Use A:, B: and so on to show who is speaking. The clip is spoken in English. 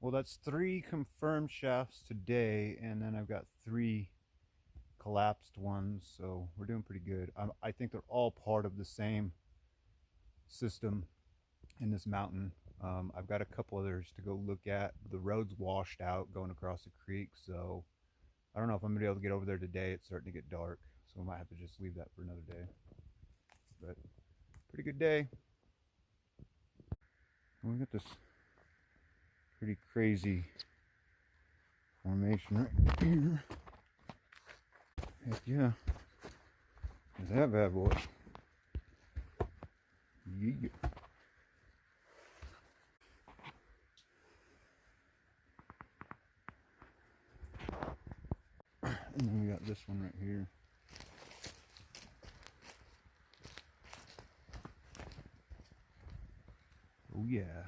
A: Well, that's 3 confirmed shafts today, and then I've got 3 collapsed ones, so we're doing pretty good. I think they're all part of the same system in this mountain. I've got a couple others to go look at. The road's washed out going across the creek, so I don't know if I'm gonna be able to get over there today. It's starting to get dark, so I might have to just leave that for another day. But pretty good day. We got this pretty crazy formation right here. Heck yeah. There's that bad boy. Yeah. And then we got this one right here. Oh yeah.